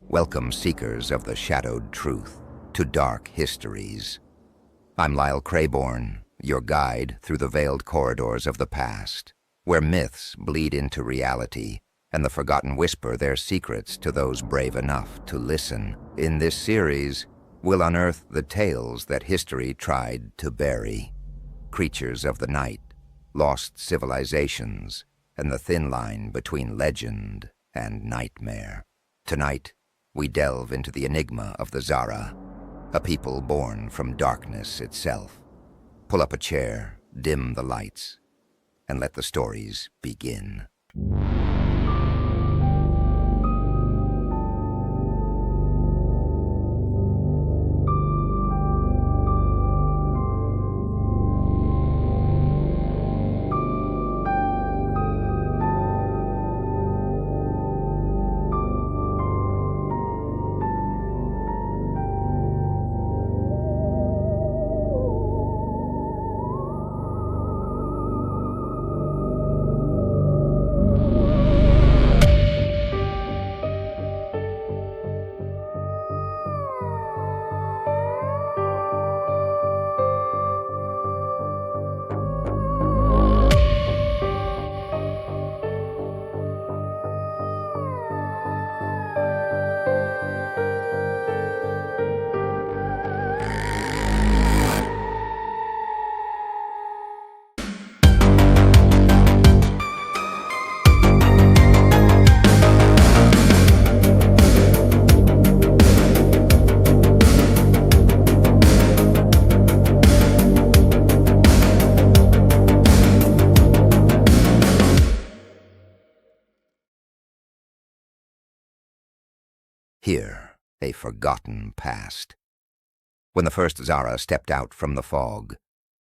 Welcome, seekers of the shadowed truth, to Dark Histories. I'm Lyle Crayborne, your guide through the veiled corridors of the past, where myths bleed into reality and the forgotten whisper their secrets to those brave enough to listen. In this series, we'll unearth the tales that history tried to bury. Creatures of the night, lost civilizations, and the thin line between legend and nightmare. Tonight, we delve into the enigma of the Zara, a people born from darkness itself. Pull up a chair, dim the lights, and let the stories begin. Here, a forgotten past. When the first Zara stepped out from the fog,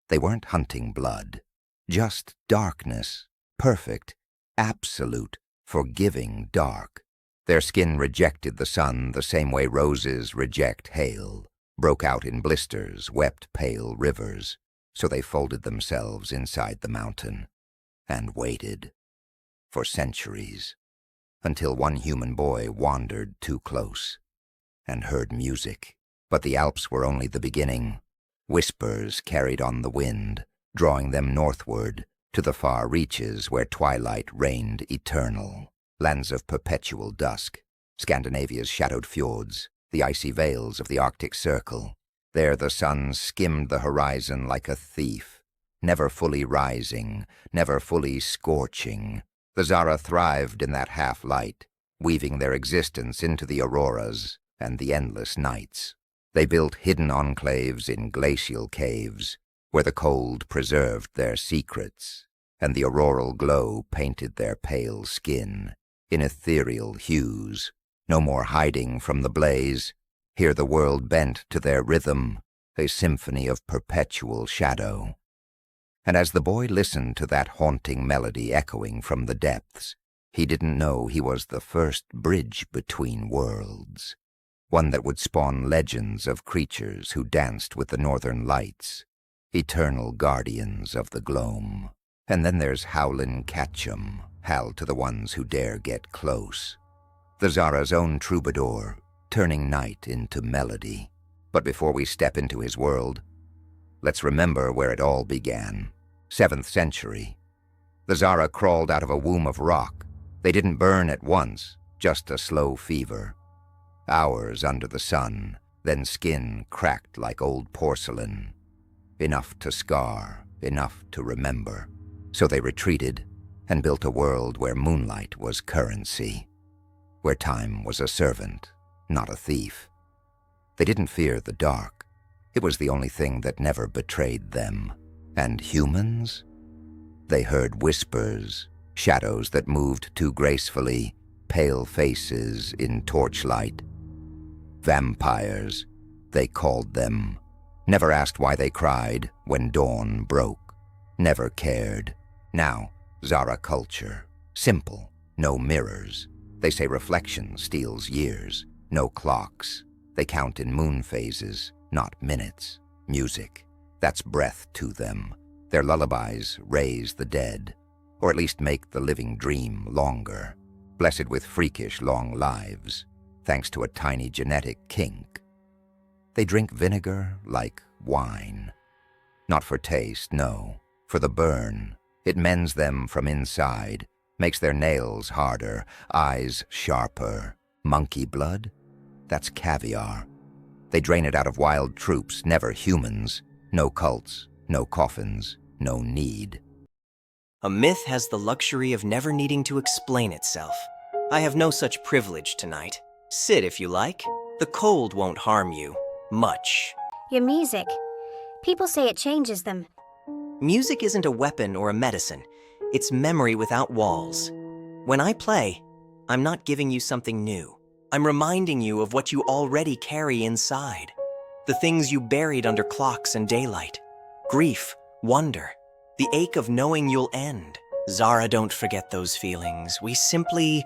they weren't hunting blood, just darkness, perfect, absolute, forgiving dark. Their skin rejected the sun the same way roses reject hail, broke out in blisters, wept pale rivers, so they folded themselves inside the mountain and waited for centuries. Until one human boy wandered too close and heard music. But the Alps were only the beginning. Whispers carried on the wind, drawing them northward to the far reaches where twilight reigned eternal. Lands of perpetual dusk, Scandinavia's shadowed fjords, the icy vales of the Arctic Circle. There the sun skimmed the horizon like a thief, never fully rising, never fully scorching. The Zara thrived in that half-light, weaving their existence into the auroras and the endless nights. They built hidden enclaves in glacial caves, where the cold preserved their secrets, and the auroral glow painted their pale skin in ethereal hues. No more hiding from the blaze. Here the world bent to their rhythm, a symphony of perpetual shadow. And as the boy listened to that haunting melody echoing from the depths, he didn't know he was the first bridge between worlds, one that would spawn legends of creatures who danced with the northern lights, eternal guardians of the gloam. And then there's Howlin' Catch'em, Hal to the ones who dare get close. The Zara's own troubadour, turning night into melody. But before we step into his world, let's remember where it all began. 7th century. The Zara crawled out of a womb of rock. They didn't burn at once, just a slow fever. Hours under the sun, then skin cracked like old porcelain. Enough to scar, enough to remember. So they retreated and built a world where moonlight was currency, where time was a servant, not a thief. They didn't fear the dark. It was the only thing that never betrayed them. And humans? They heard whispers, shadows that moved too gracefully, pale faces in torchlight. Vampires, they called them. Never asked why they cried when dawn broke. Never cared. Now, Zara culture. Simple, no mirrors. They say reflection steals years. No clocks. They count in moon phases, not minutes. Music, that's breath to them. Their lullabies raise the dead, or at least make the living dream longer, blessed with freakish long lives. thanks to a tiny genetic kink. They drink vinegar like wine. Not for taste, no, for the burn. It mends them from inside, makes their nails harder, eyes sharper. Monkey blood? That's caviar. They drain it out of wild troops, never humans. No cults, no coffins, no need. A myth has the luxury of never needing to explain itself. I have no such privilege tonight. Sit if you like. The cold won't harm you. Much. Your music. People say it changes them. Music isn't a weapon or a medicine. It's memory without walls. When I play, I'm not giving you something new. I'm reminding you of what you already carry inside. The things you buried under clocks and daylight. Grief, wonder, the ache of knowing you'll end. Zara, don't forget those feelings. We simply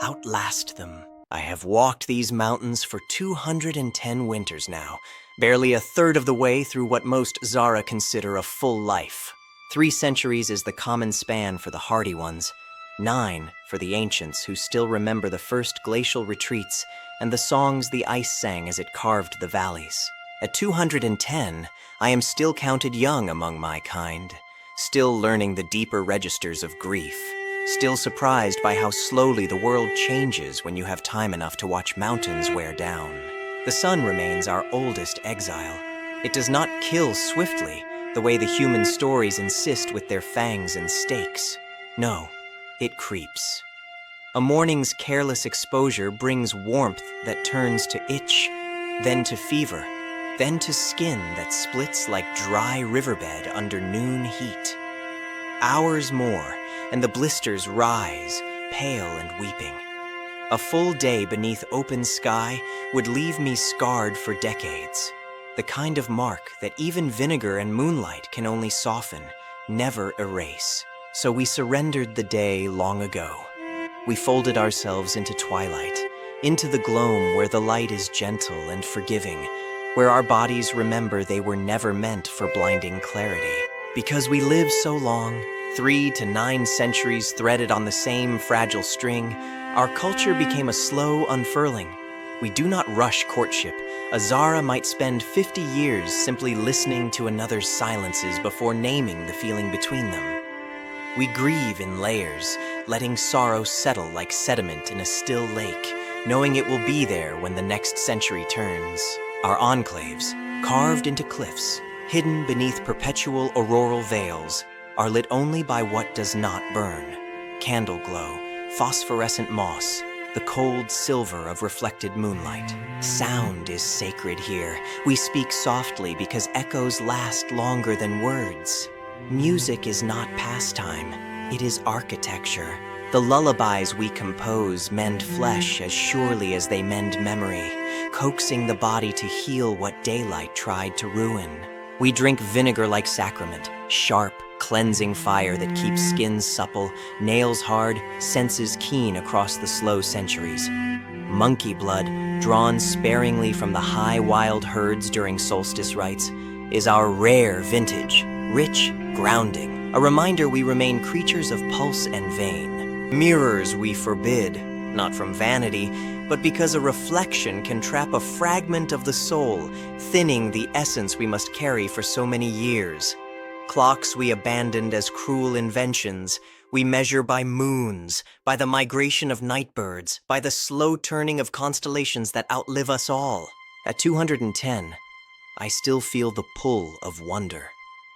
outlast them. I have walked these mountains for 210 winters now, barely a third of the way through what most Zara consider a full life. 3 centuries is the common span for the hardy ones, 9 for the ancients who still remember the first glacial retreats and the songs the ice sang as it carved the valleys. At 210, I am still counted young among my kind, still learning the deeper registers of grief, still surprised by how slowly the world changes when you have time enough to watch mountains wear down. The sun remains our oldest exile. It does not kill swiftly, the way the human stories insist with their fangs and stakes. No, it creeps. A morning's careless exposure brings warmth that turns to itch, then to fever, then to skin that splits like dry riverbed under noon heat. Hours more, and the blisters rise, pale and weeping. A full day beneath open sky would leave me scarred for decades. The kind of mark that even vinegar and moonlight can only soften, never erase. So we surrendered the day long ago. We folded ourselves into twilight, into the gloam where the light is gentle and forgiving, where our bodies remember they were never meant for blinding clarity. Because we lived so long, 3 to 9 centuries threaded on the same fragile string, our culture became a slow unfurling. We do not rush courtship. A Zara might spend 50 years simply listening to another's silences before naming the feeling between them. We grieve in layers, letting sorrow settle like sediment in a still lake, knowing it will be there when the next century turns. Our enclaves, carved into cliffs, hidden beneath perpetual auroral veils, are lit only by what does not burn. Candle glow, phosphorescent moss, the cold silver of reflected moonlight. Sound is sacred here. We speak softly because echoes last longer than words. Music is not pastime, it is architecture. The lullabies we compose mend flesh as surely as they mend memory, coaxing the body to heal what daylight tried to ruin. We drink vinegar like sacrament, sharp, cleansing fire that keeps skin supple, nails hard, senses keen across the slow centuries. Monkey blood, drawn sparingly from the high wild herds during solstice rites, is our rare vintage, rich, grounding, a reminder we remain creatures of pulse and vein. Mirrors we forbid, not from vanity, but because a reflection can trap a fragment of the soul, thinning the essence we must carry for so many years. Clocks we abandoned as cruel inventions, we measure by moons, by the migration of nightbirds, by the slow turning of constellations that outlive us all. At 210, I still feel the pull of wonder.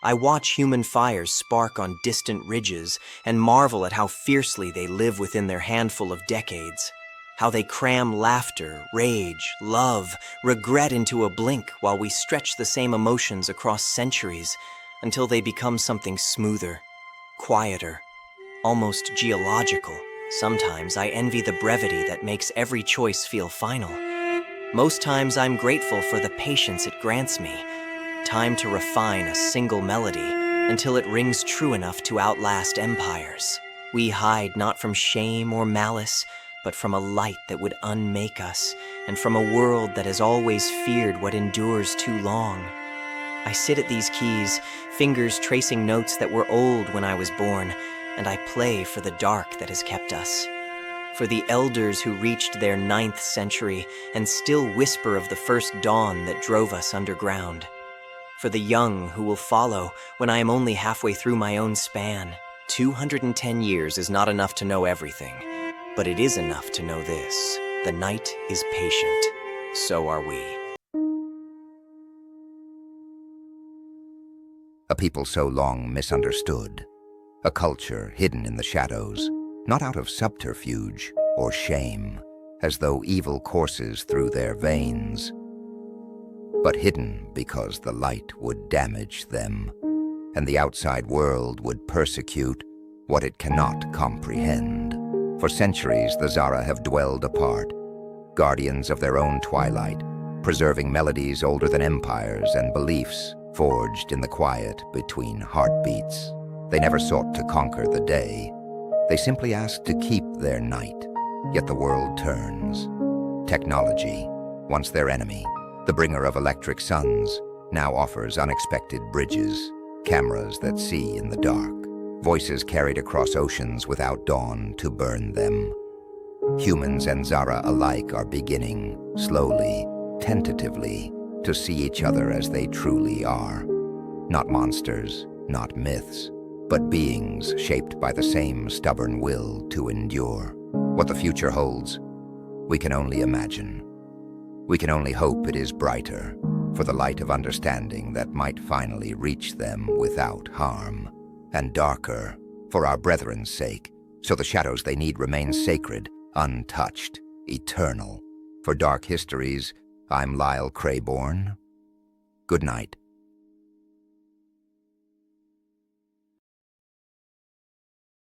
I watch human fires spark on distant ridges and marvel at how fiercely they live within their handful of decades. How they cram laughter, rage, love, regret into a blink while we stretch the same emotions across centuries until they become something smoother, quieter, almost geological. Sometimes I envy the brevity that makes every choice feel final. Most times I'm grateful for the patience it grants me, time to refine a single melody until it rings true enough to outlast empires. We hide not from shame or malice, but from a light that would unmake us, and from a world that has always feared what endures too long. I sit at these keys, fingers tracing notes that were old when I was born, and I play for the dark that has kept us. For the elders who reached their 9th century and still whisper of the first dawn that drove us underground. For the young who will follow when I am only halfway through my own span. 210 years is not enough to know everything, but it is enough to know this. The night is patient. So are we. A people so long misunderstood. A culture hidden in the shadows, not out of subterfuge or shame, as though evil courses through their veins, but hidden because the light would damage them, and the outside world would persecute what it cannot comprehend. For centuries, the Zara have dwelled apart, guardians of their own twilight, preserving melodies older than empires and beliefs forged in the quiet between heartbeats. They never sought to conquer the day. They simply asked to keep their night. Yet the world turns. Technology, once their enemy, the bringer of electric suns, now offers unexpected bridges, cameras that see in the dark, voices carried across oceans without dawn to burn them. Humans and Zara alike are beginning, slowly, tentatively, to see each other as they truly are. Not monsters, not myths, but beings shaped by the same stubborn will to endure. What the future holds, we can only imagine. We can only hope it is brighter, for the light of understanding that might finally reach them without harm, and darker, for our brethren's sake, so the shadows they need remain sacred, untouched, eternal. For Dark Histories, I'm Lyle Crayborne. Good night.